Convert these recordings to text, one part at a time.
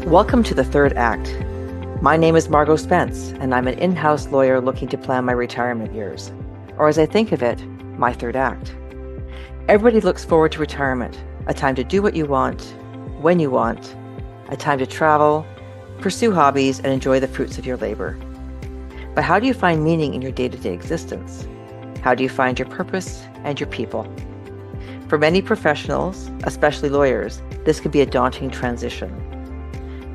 Welcome to the third act. My name is Margot Spence, and I'm an in-house lawyer looking to plan my retirement years, or as I think of it, my third act. Everybody looks forward to retirement, a time to do what you want, when you want, a time to travel, pursue hobbies, and enjoy the fruits of your labor. But how do you find meaning in your day-to-day existence? How do you find your purpose and your people? For many professionals, especially lawyers, this can be a daunting transition.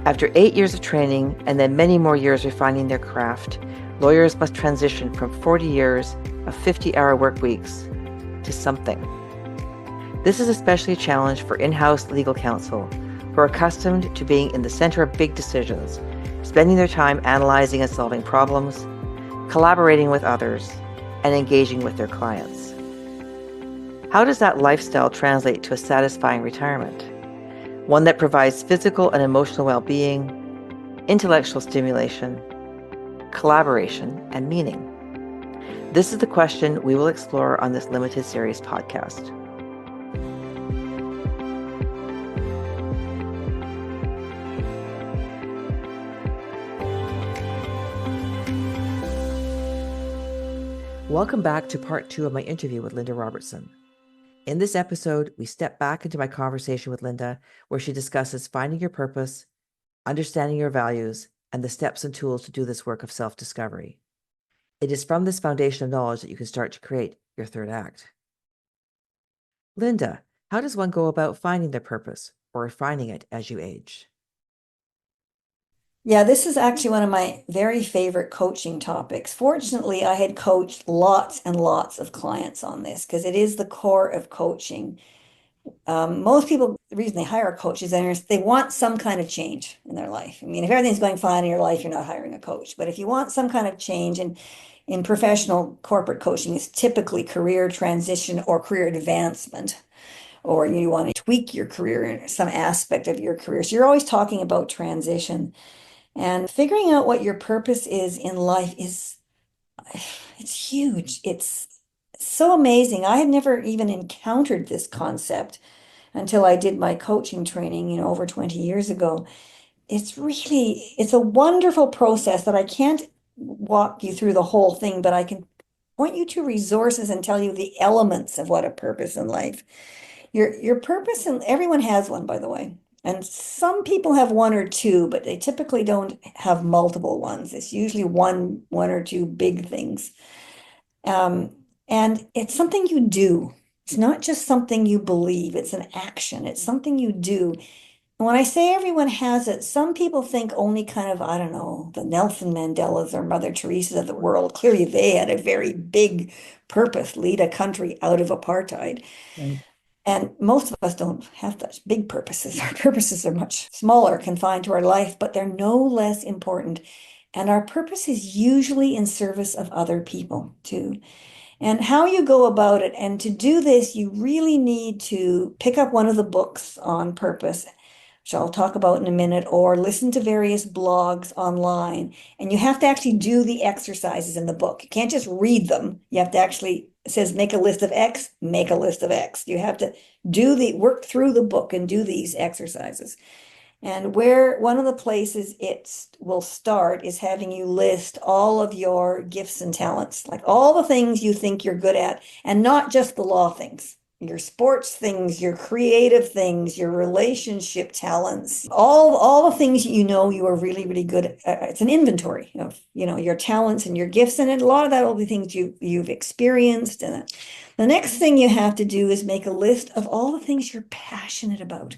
After 8 years of training and then many more years refining their craft, lawyers must transition from 40 years of 50-hour work weeks to something. This is especially a challenge for in-house legal counsel who are accustomed to being in the center of big decisions, spending their time analyzing and solving problems, collaborating with others, and engaging with their clients. How does that lifestyle translate to a satisfying retirement? One that provides physical and emotional well-being, intellectual stimulation, collaboration, and meaning. This is the question we will explore on this limited series podcast. Welcome back to part 2 of my interview with Linda Robertson. In this episode, we step back into my conversation with Linda, where she discusses finding your purpose, understanding your values, and the steps and tools to do this work of self-discovery. It is from this foundation of knowledge that you can start to create your third act. Linda, how does one go about finding their purpose or refining it as you age? Yeah, this is actually one of my very favorite coaching topics. Fortunately, I had coached lots and lots of clients on this because it is the core of coaching. Most people, the reason they hire a coach is they want some kind of change in their life. I mean, if everything's going fine in your life, you're not hiring a coach. But if you want some kind of change in professional corporate coaching, it's typically career transition or career advancement, or you want to tweak your career in some aspect of your career. So you're always talking about transition. And figuring out what your purpose is in life it's huge. It's so amazing. I had never even encountered this concept until I did my coaching training, over 20 years ago. It's a wonderful process that I can't walk you through the whole thing, but I can point you to resources and tell you the elements of what a purpose in life. Your purpose, and everyone has one, by the way. And some people have one or two, but they typically don't have multiple ones. It's usually one or two big things. Um, and it's something you do. It's not just something you believe, it's an action. It's something you do. And when I say everyone has it, some people think only kind of, I don't know, the Nelson Mandelas or Mother Teresa's of the world. Clearly, they had a very big purpose, lead a country out of apartheid. Right. And most of us don't have such big purposes. Our purposes are much smaller, confined to our life, but they're no less important. And our purpose is usually in service of other people too. And how you go about it, and to do this, you really need to pick up one of the books on purpose, which I'll talk about in a minute, or listen to various blogs online. And you have to actually do the exercises in the book. You can't just read them. You have to actually, it says make a list of X, make a list of X. You have to work through the book and do these exercises. And where one of the places it will start is having you list all of your gifts and talents, like all the things you think you're good at, and not just the law things, your sports things, your creative things, your relationship talents, all the things you are really, really good at. It's an inventory of, your talents and your gifts, and a lot of that will be things you've experienced. And the next thing you have to do is make a list of all the things you're passionate about,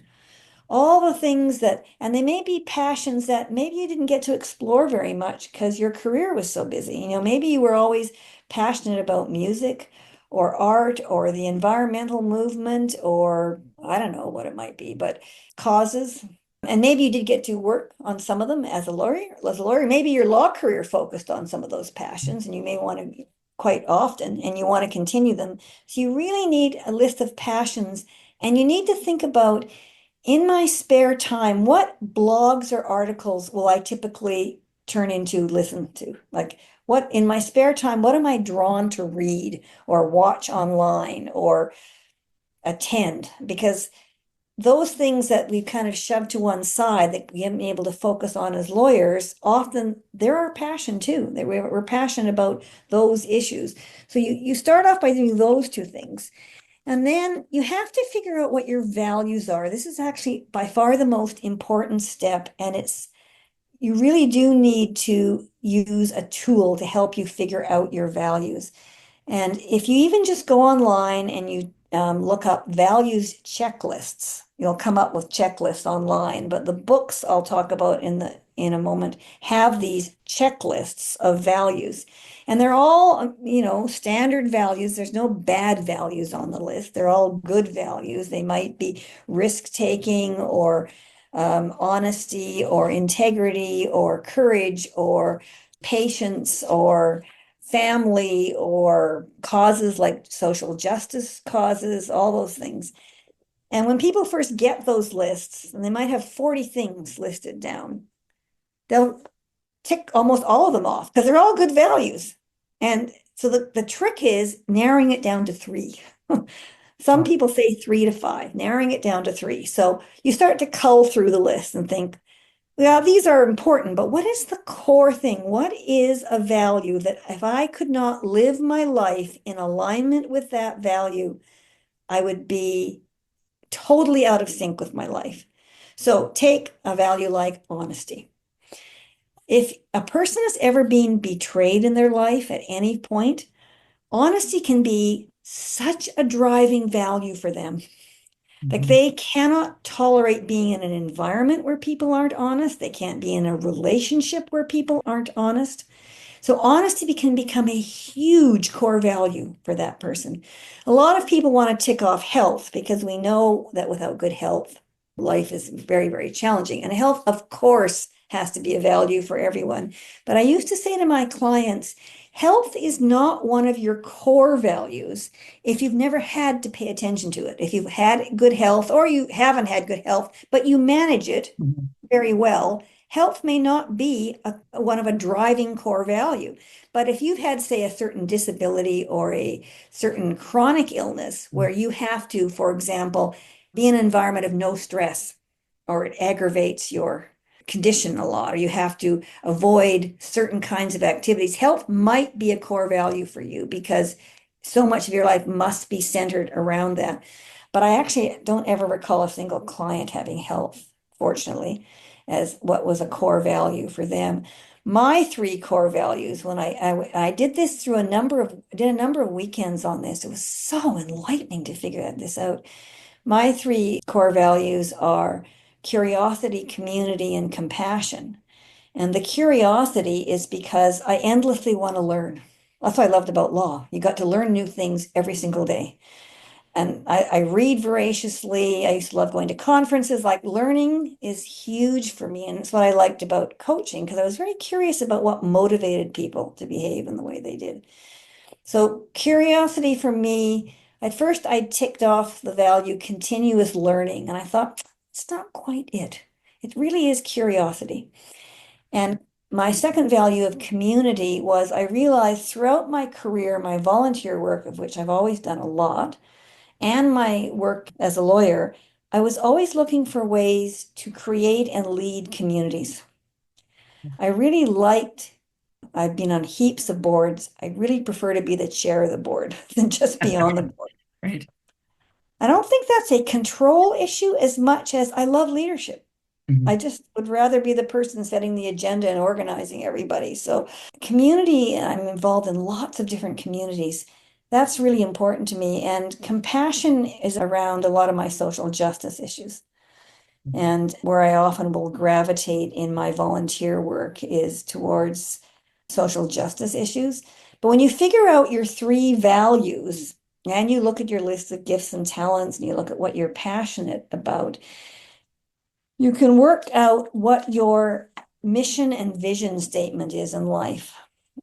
all the things and they may be passions that maybe you didn't get to explore very much because your career was so busy. Maybe you were always passionate about music or art or the environmental movement, or I don't know what it might be, but causes. And maybe you did get to work on some of them as a lawyer. Maybe your law career focused on some of those passions, and you may want to quite often, and you want to continue them. So you really need a list of passions, and you need to think about, in my spare time, what blogs or articles will I typically listen to? Like, what in my spare time, what am I drawn to read or watch online or attend? Because those things that we've kind of shoved to one side that we haven't been able to focus on as lawyers, often they're our passion too. That we're passionate about those issues. So you start off by doing those two things. And then you have to figure out what your values are. This is actually by far the most important step. And you really do need to use a tool to help you figure out your values. And if you even just go online and you look up values checklists, you'll come up with checklists online. But the books I'll talk about in a moment have these checklists of values. And they're all, standard values. There's no bad values on the list. They're all good values. They might be risk-taking or honesty or integrity or courage or patience or family or causes like social justice causes, all those things. And when people first get those lists, and they might have 40 things listed down, they'll tick almost all of them off because they're all good values. And so the trick is narrowing it down to three. Some people say 3 to 5, narrowing it down to three. So you start to cull through the list and think, yeah, these are important, but what is the core thing? What is a value that if I could not live my life in alignment with that value, I would be totally out of sync with my life? So take a value like honesty. If a person has ever been betrayed in their life at any point, honesty can be such a driving value for them. Like they cannot tolerate being in an environment where people aren't honest. They can't be in a relationship where people aren't honest. So honesty can become a huge core value for that person. A lot of people want to tick off health because we know that without good health, life is very, very challenging. And health, of course, has to be a value for everyone. But I used to say to my clients, health is not one of your core values if you've never had to pay attention to it. If you've had good health or you haven't had good health, but you manage it Mhm. very well, health may not be one of a driving core value. But if you've had, say, a certain disability or a certain chronic illness where you have to, for example, be in an environment of no stress, or it aggravates your condition a lot, or you have to avoid certain kinds of activities, health might be a core value for you because so much of your life must be centered around that. But I actually don't ever recall a single client having health, fortunately, as what was a core value for them. My three core values, when I did this through did a number of weekends on this, it was so enlightening to figure this out. My three core values are curiosity, community, and compassion. And the curiosity is because I endlessly want to learn. That's what I loved about law. You got to learn new things every single day. And I read voraciously. I used to love going to conferences. Like learning is huge for me. And it's what I liked about coaching because I was very curious about what motivated people to behave in the way they did. So curiosity for me, at first I ticked off the value continuous learning, and I thought, it's not quite it. It really is curiosity. And my second value of community was I realized throughout my career, my volunteer work, of which I've always done a lot, and my work as a lawyer, I was always looking for ways to create and lead communities. I really liked I've been on heaps of boards. I really prefer to be the chair of the board than just be on the board. Right. I don't think that's a control issue as much as I love leadership. Mhm. I just would rather be the person setting the agenda and organizing everybody. So, community, I'm involved in lots of different communities. That's really important to me. And compassion is around a lot of my social justice issues. And where I often will gravitate in my volunteer work is towards social justice issues. But when you figure out your three values and you look at your list of gifts and talents and you look at what you're passionate about, you can work out what your mission and vision statement is in life.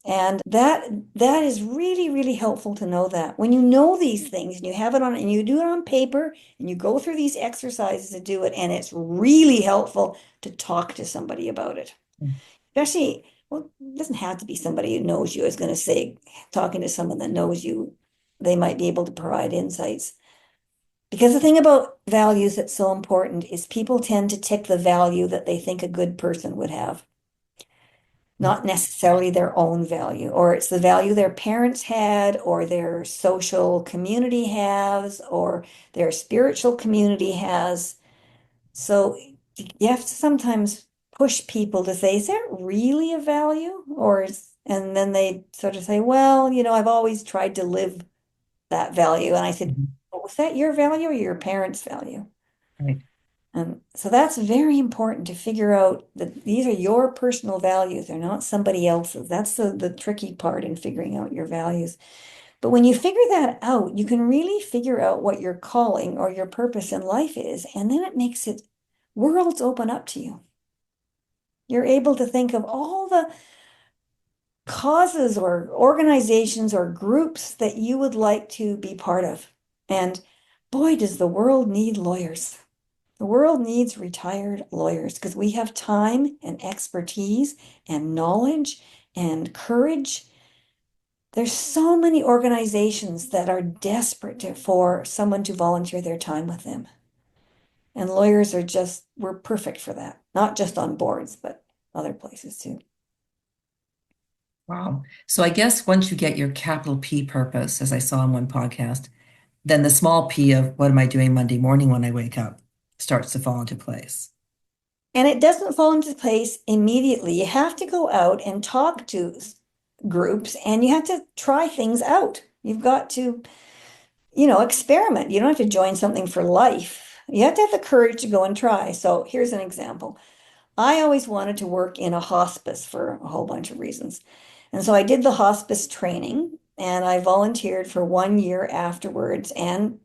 And that is really, really helpful to know that. When you know these things and you have it on and you do it on paper and you go through these exercises to do it, and it's really helpful to talk to somebody about it. Especially, well, it doesn't have to be somebody who knows you. I was going to say, talking to someone that knows you, they might be able to provide insights. Because the thing about values that's so important is people tend to tick the value that they think a good person would have, not necessarily their own value, or it's the value their parents had, or their social community has, or their spiritual community has. So you have to sometimes push people to say, is that really a value? And then they sort of say, well, I've always tried to live that value. And I said, Mhm. "Well, was that your value or your parents' value?" Right. And so that's very important to figure out that these are your personal values. They're not somebody else's. That's the tricky part in figuring out your values. But when you figure that out, you can really figure out what your calling or your purpose in life is. And then it makes it worlds open up to you. You're able to think of all the causes or organizations or groups that you would like to be part of. And boy, does the world need lawyers. The world needs retired lawyers because we have time and expertise and knowledge and courage. There's so many organizations that are desperate for someone to volunteer their time with them. And lawyers we're perfect for that, not just on boards, but other places too. Wow. So I guess once you get your capital P purpose, as I saw in one podcast, then the small p of what am I doing Monday morning when I wake up starts to fall into place. And it doesn't fall into place immediately. You have to go out and talk to groups and you have to try things out. You've got to, experiment. You don't have to join something for life. You have to have the courage to go and try. So here's an example. I always wanted to work in a hospice for a whole bunch of reasons. And so I did the hospice training and I volunteered for 1 year afterwards. And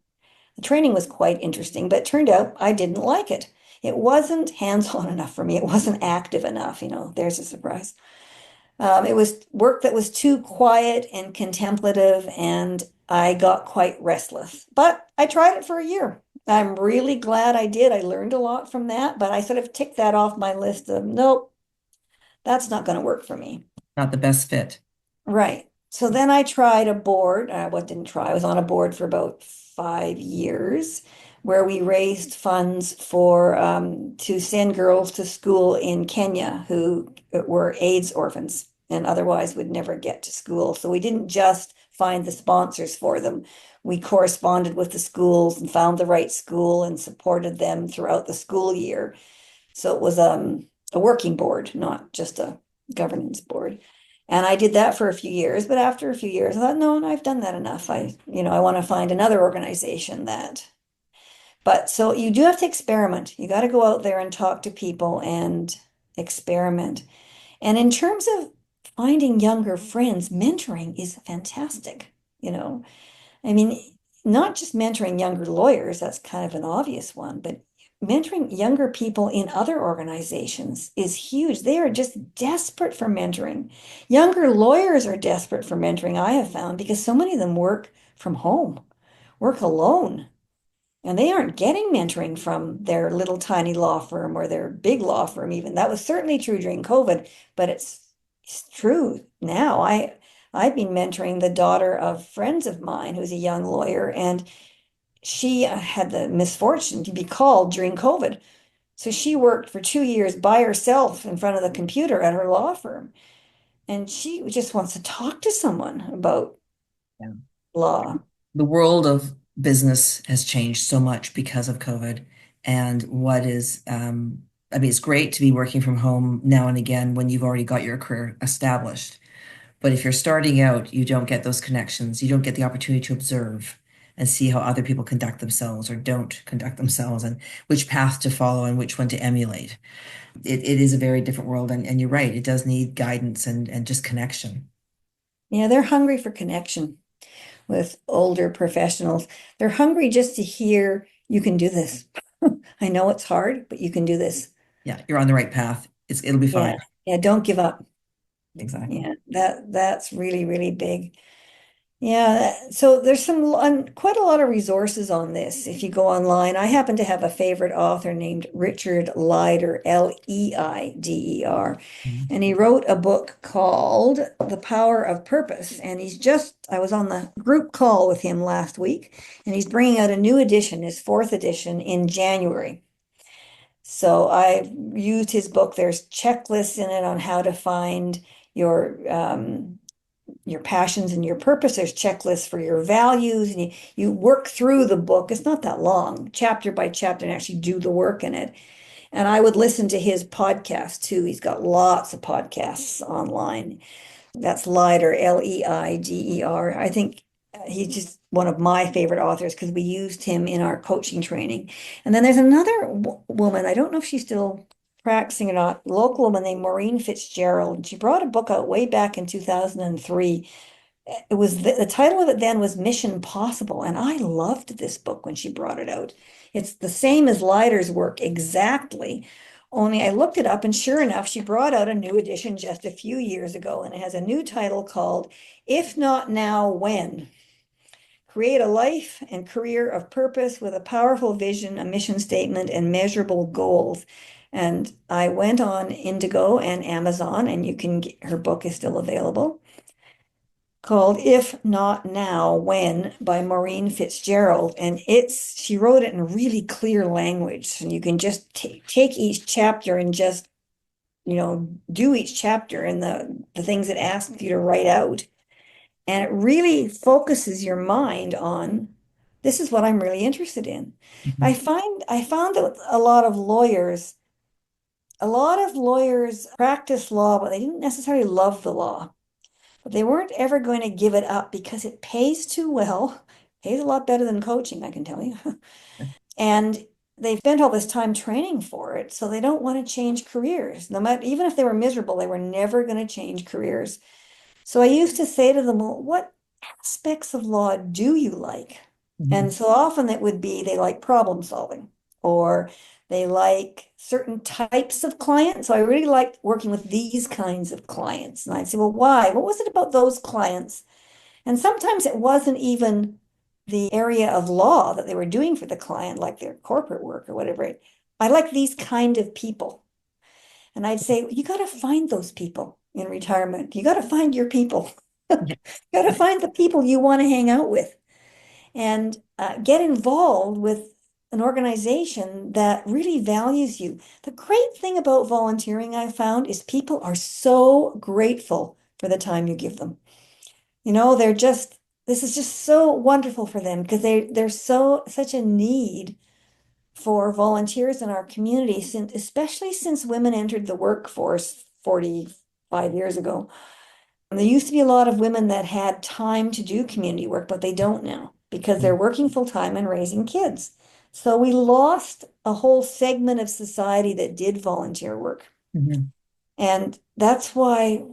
the training was quite interesting, but it turned out I didn't like it. It wasn't hands-on enough for me. It wasn't active enough. There's a surprise. It was work that was too quiet and contemplative, and I got quite restless. But I tried it for a year. I'm really glad I did. I learned a lot from that, but I sort of ticked that off my list of nope, that's not going to work for me. Not the best fit. Right. So then I tried a board. What didn't try? I was on a board for about 5 years where we raised funds for to send girls to school in Kenya who were AIDS orphans and otherwise would never get to school. So we didn't just find the sponsors for them. We corresponded with the schools and found the right school and supported them throughout the school year. So it was a working board, not just a governance board. And I did that for a few years, but after a few years, I thought, no, I've done that enough. I want to find another organization but so you do have to experiment. You got to go out there and talk to people and experiment. And in terms of finding younger friends, mentoring is fantastic. You know, I mean, not just mentoring younger lawyers, that's kind of an obvious one, but mentoring younger people in other organizations is huge. They are just desperate for mentoring. Younger lawyers are desperate for mentoring, I have found, because so many of them work from home, work alone, and they aren't getting mentoring from their little tiny law firm or their big law firm even. That was certainly true during COVID, but it's true now. I've been mentoring the daughter of friends of mine who's a young lawyer, and she had the misfortune to be called during COVID. So she worked for 2 years by herself in front of the computer at her law firm. And she just wants to talk to someone about Yeah. law. The world of business has changed so much because of COVID. And I mean, it's great to be working from home now and again when you've already got your career established. But if you're starting out, you don't get those connections. You don't get the opportunity to observe and see how other people conduct themselves or don't conduct themselves and which path to follow and which one to emulate. It is a very different world. And you're right, it does need guidance and just connection. Yeah, they're hungry for connection with older professionals. They're hungry just to hear you can do this. I know it's hard, but you can do this. Yeah, you're on the right path. It'll be Yeah. fine. Yeah, don't give up. Exactly. Yeah, that's really, really big. Yeah, so there's quite a lot of resources on this if you go online. I happen to have a favorite author named Richard Leider, Leider, Mhm. and he wrote a book called The Power of Purpose. And I was on the group call with him last week, and he's bringing out a new edition, his fourth edition in January. So I used his book. There's checklists in it on how to find your passions and your purpose. There's checklists for your values, and you work through the book. It's not that long, chapter by chapter, and actually do the work in it. And I would listen to his podcast too. He's got lots of podcasts online. That's Leider, Leider. I think he's just one of my favorite authors because we used him in our coaching training. And then there's another woman, I don't know if she's still practicing or not, local woman named Maureen Fitzgerald. She brought a book out way back in 2003. It was the title of it then was Mission Possible, and I loved this book when she brought it out. It's the same as Leider's work exactly, only I looked it up, and sure enough, she brought out a new edition just a few years ago, and it has a new title called If Not Now, When? Create a life and career of purpose with a powerful vision, a mission statement, and measurable goals. And I went on Indigo and Amazon, and you can get her book is still available, called If Not Now, When by Maureen Fitzgerald. And she wrote it in really clear language. And you can just take each chapter and just, do each chapter and the things it asks you to write out. And it really focuses your mind on this is what I'm really interested in. Mhm. I found that a lot of lawyers practice law, but they didn't necessarily love the law. But they weren't ever going to give it up because it pays too well, pays a lot better than coaching, I can tell you. And they've spent all this time training for it, so they don't want to change careers. No matter, even if they were miserable, they were never going to change careers. So I used to say to them, well, what aspects of law do you like? And Mhm. so often it would be they like problem solving or they like certain types of clients. So I really liked working with these kinds of clients. And I'd say, well, why? What was it about those clients? And sometimes it wasn't even the area of law that they were doing for the client, like their corporate work or whatever. I like these kind of people. And I'd say, you got to find those people in retirement. You got to find your people. Yeah. You got to find the people you want to hang out with and get involved with an organization that really values you. The great thing about volunteering, I found, is people are so grateful for the time you give them. This is just so wonderful for them because there's such a need for volunteers in our community, especially since women entered the workforce 45 years ago. And there used to be a lot of women that had time to do community work, but they don't now because they're working full time and raising kids. So we lost a whole segment of society that did volunteer work. Mhm. And that's why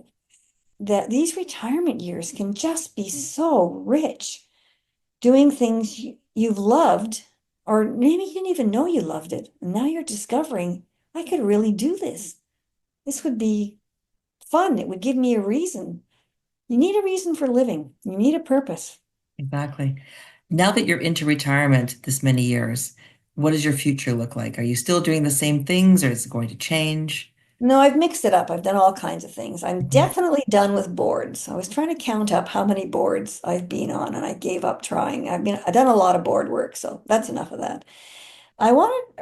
these retirement years can just be so rich doing things you've loved, or maybe you didn't even know you loved it. And now you're discovering I could really do this. This would be fun. It would give me a reason. You need a reason for living. You need a purpose. Exactly. Now that you're into retirement this many years, what does your future look like? Are you still doing the same things or is it going to change? No, I've mixed it up. I've done all kinds of things. I'm Mhm. definitely done with boards. I was trying to count up how many boards I've been on, and I gave up trying. I've done a lot of board work, so that's enough of that. I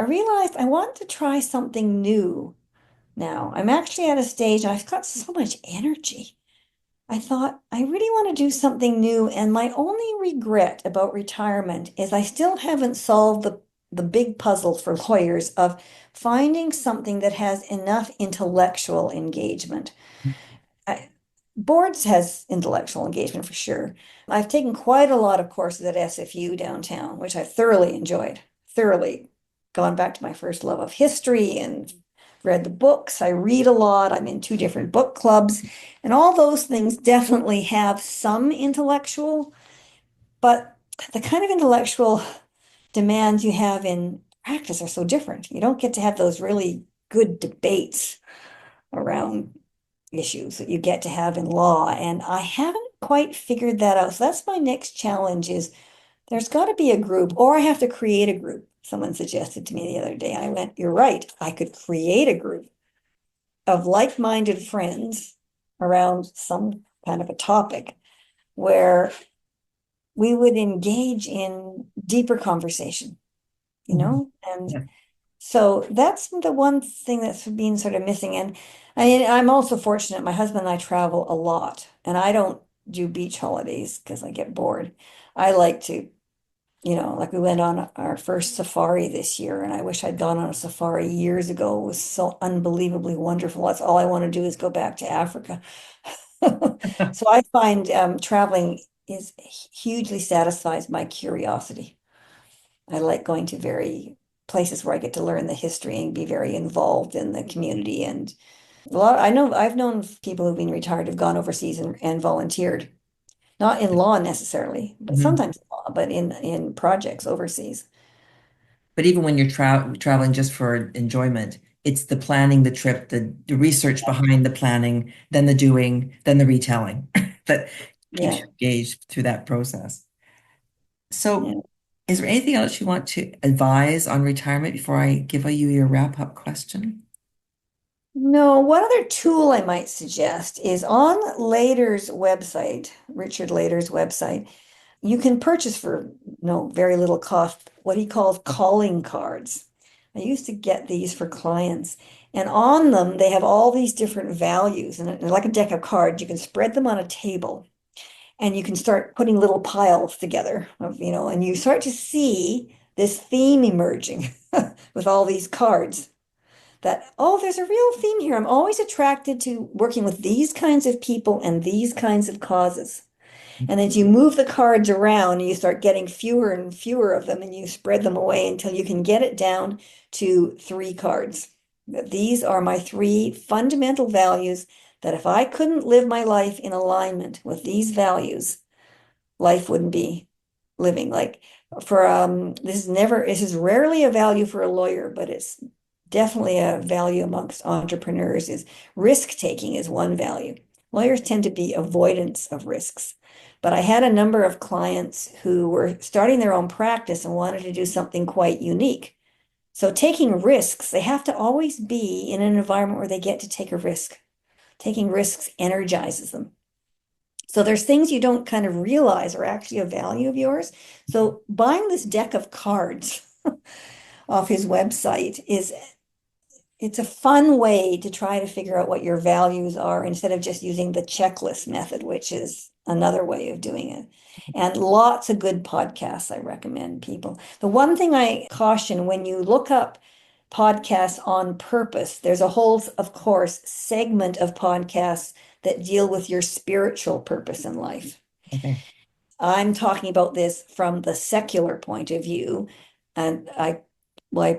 realized I want to try something new now. I'm actually at a stage, I've got so much energy. I thought, I really want to do something new. And my only regret about retirement is I still haven't solved the big puzzle for lawyers of finding something that has enough intellectual engagement. I, Boards has intellectual engagement for sure. I've taken quite a lot of courses at SFU downtown, which I thoroughly enjoyed, thoroughly gone back to my first love of history and read the books. I read a lot. I'm in two different book clubs, and all those things definitely have some intellectual, but the kind of intellectual demands you have in practice are so different. You don't get to have those really good debates around issues that you get to have in law. And I haven't quite figured that out. So that's my next challenge is there's got to be a group, or I have to create a group. Someone suggested to me the other day. I went, you're right. I could create a group of like-minded friends around some kind of a topic where we would engage in deeper conversation, you Mhm. know? And Yeah. so that's the one thing that's been sort of missing. And I'm also fortunate. My husband and I travel a lot, and I don't do beach holidays because I get bored. I like to, like we went on our first safari this year, and I wish I'd gone on a safari years ago. It was so unbelievably wonderful. That's all I want to do is go back to Africa. So I find traveling is hugely satisfies my curiosity. I like going to very places where I get to learn the history and be very involved in the community. And I've known people who've been retired have gone overseas and volunteered, not in law necessarily, but Mhm. sometimes in law, but in projects overseas. But even when you're traveling just for enjoyment, it's the planning the trip, the research behind the planning, then the doing, then the retelling that keeps Yeah, you engaged through that process. So, yeah. is there anything else you want to advise on retirement before I give you your wrap-up question? No, one other tool I might suggest is on Later's website, Richard Later's website. You can purchase for no very little cost what he calls calling cards. I used to get these for clients, and on them they have all these different values, and like a deck of cards, you can spread them on a table, and you can start putting little piles together and you start to see this theme emerging with all these cards that, oh, there's a real theme here. I'm always attracted to working with these kinds of people and these kinds of causes. And as you move the cards around, you start getting fewer and fewer of them, and you spread them away until you can get it down to 3 cards. These are my 3 fundamental values that if I couldn't live my life in alignment with these values, life wouldn't be living. Like for this is rarely a value for a lawyer, but it's definitely a value amongst entrepreneurs is risk taking is one value. Lawyers tend to be avoidance of risks. But I had a number of clients who were starting their own practice and wanted to do something quite unique. So taking risks, they have to always be in an environment where they get to take a risk. Taking risks energizes them. So there's things you don't kind of realize are actually a value of yours. So buying this deck of cards off his website it's a fun way to try to figure out what your values are instead of just using the checklist method, which is another way of doing it. And lots of good podcasts I recommend people. The one thing I caution when you look up podcasts on purpose, there's a whole, of course, segment of podcasts that deal with your spiritual purpose in life. Okay. I'm talking about this from the secular point of view, and I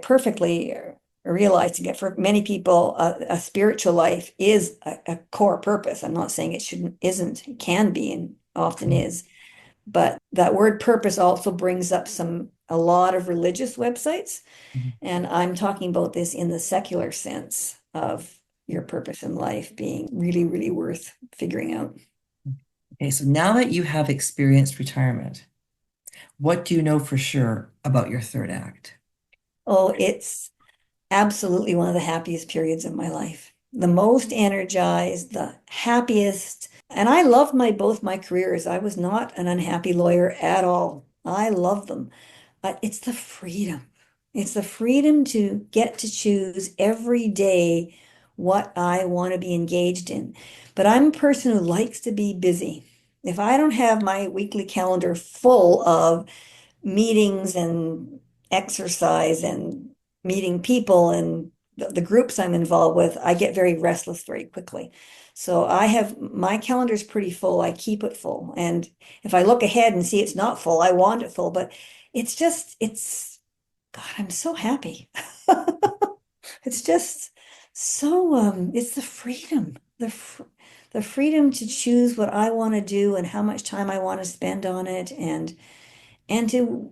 perfectly realizing it for many people, a spiritual life is a core purpose. I'm not saying it shouldn't, isn't, it can be, and often is, but that word purpose also brings up a lot of religious websites, Mhm. and I'm talking about this in the secular sense of your purpose in life being really, really worth figuring out. Okay, so now that you have experienced retirement, what do you know for sure about your third act? Oh, it's absolutely one of the happiest periods of my life. The most energized, the happiest. And I loved both my careers. I was not an unhappy lawyer at all. I love them. But it's the freedom. It's the freedom to get to choose every day what I want to be engaged in. But I'm a person who likes to be busy. If I don't have my weekly calendar full of meetings and exercise and meeting people and the groups I'm involved with, I get very restless very quickly. So I have my calendar's pretty full. I keep it full. And if I look ahead and see it's not full, I want it full. But God, I'm so happy. It's just so it's the freedom, the freedom to choose what I want to do and how much time I want to spend on it and to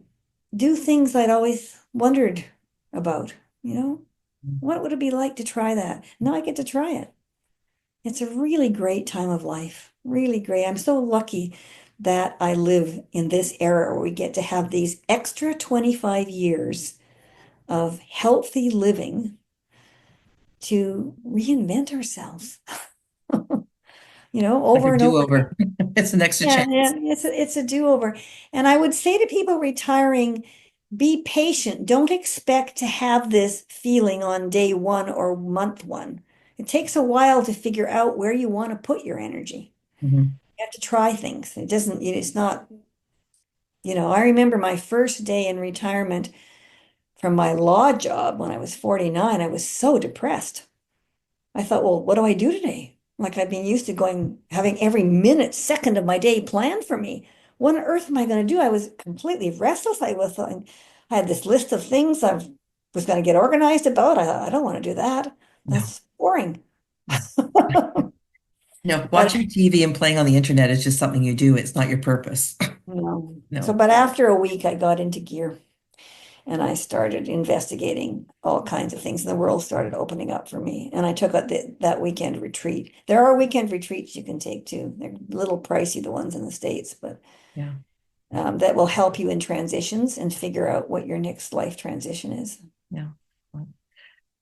do things I'd always wondered about, you know? What would it be like to try that? Now I get to try it. It's a really great time of life. really great. I'm so lucky that I live in this era where we get to have these extra 25 years of healthy living to reinvent ourselves, Like a over and over again. do-over. It's an extra Yeah, chance. yeah, it's a do-over. And I would say to people retiring, be patient. Don't expect to have this feeling on day one or month one. It takes a while to figure out where you want to put your energy. Mhm. You have to try things. It doesn't, it's not, I remember my first day in retirement from my law job when I was 49, I was so depressed. I thought, well, what do I do today? Like I've been used to having every minute, second of my day planned for me. What on earth am I going to do? I was completely restless. I had this list of things I was going to get organized about. I thought, I don't want to do that. No, That's boring. no, no. But Watching TV and playing on the internet is just something you do. It's not your purpose. so, No. but after a week, I got into gear and I started investigating all kinds of things. And the world started opening up for me. And I took that weekend retreat. There are weekend retreats you can take too. They're a little pricey, the ones in the States, but Yeah. that will help you in transitions and figure out what your next life transition is. Yeah.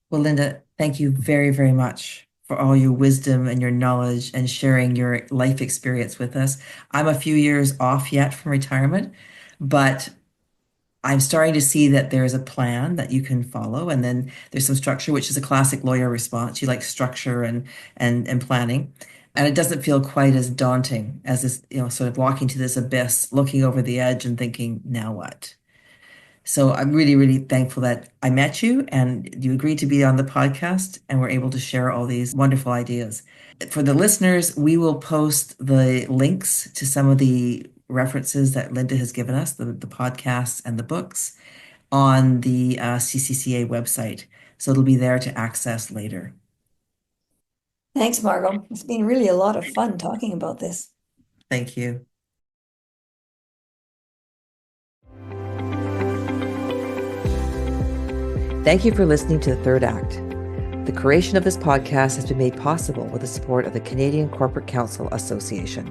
Well, Linda, thank you very, very much for all your wisdom and your knowledge and sharing your life experience with us. I'm a few years off yet from retirement, but I'm starting to see that there's a plan that you can follow, and then there's some structure, which is a classic lawyer response. You like structure and planning, and it doesn't feel quite as daunting as this, sort of walking to this abyss, looking over the edge and thinking, now what? So I'm really, really thankful that I met you and you agreed to be on the podcast and we're able to share all these wonderful ideas. For the listeners, we will post the links to some of the references that Linda has given us, the podcasts and the books, on the CCCA website. So it'll be there to access later. Thanks, Margot. It's been really a lot of fun talking about this. Thank you. Thank you for listening to The Third Act. The creation of this podcast has been made possible with the support of the Canadian Corporate Counsel Association,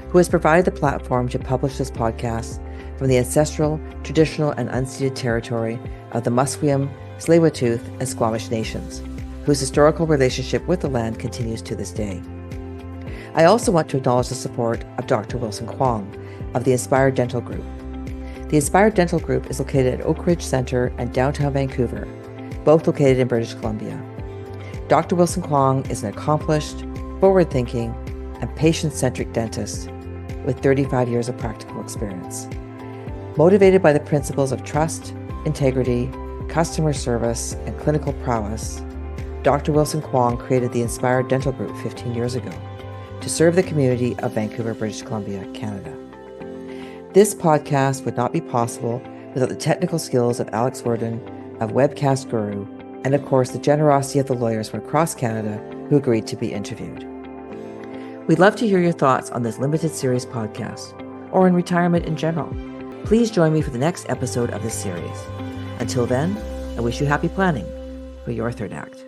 who has provided the platform to publish this podcast from the ancestral, traditional, and unceded territory of the Musqueam, Tsleil-Waututh, and Squamish nations, whose historical relationship with the land continues to this day. I also want to acknowledge the support of Dr. Wilson Kwong of the Inspired Dental Group. The Inspired Dental Group is located at Oak Ridge Centre and downtown Vancouver, both located in British Columbia. Dr. Wilson Kwong is an accomplished, forward-thinking, and patient-centric dentist with 35 years of practical experience. Motivated by the principles of trust, integrity, customer service, and clinical prowess, Dr. Wilson Kwong created the Inspired Dental Group 15 years ago to serve the community of Vancouver, British Columbia, Canada. This podcast would not be possible without the technical skills of Alex Worden of Webcast Guru, and of course the generosity of the lawyers from across Canada who agreed to be interviewed. We'd love to hear your thoughts on this limited series podcast, or in retirement in general. Please join me for the next episode of this series. Until then, I wish you happy planning for your third act.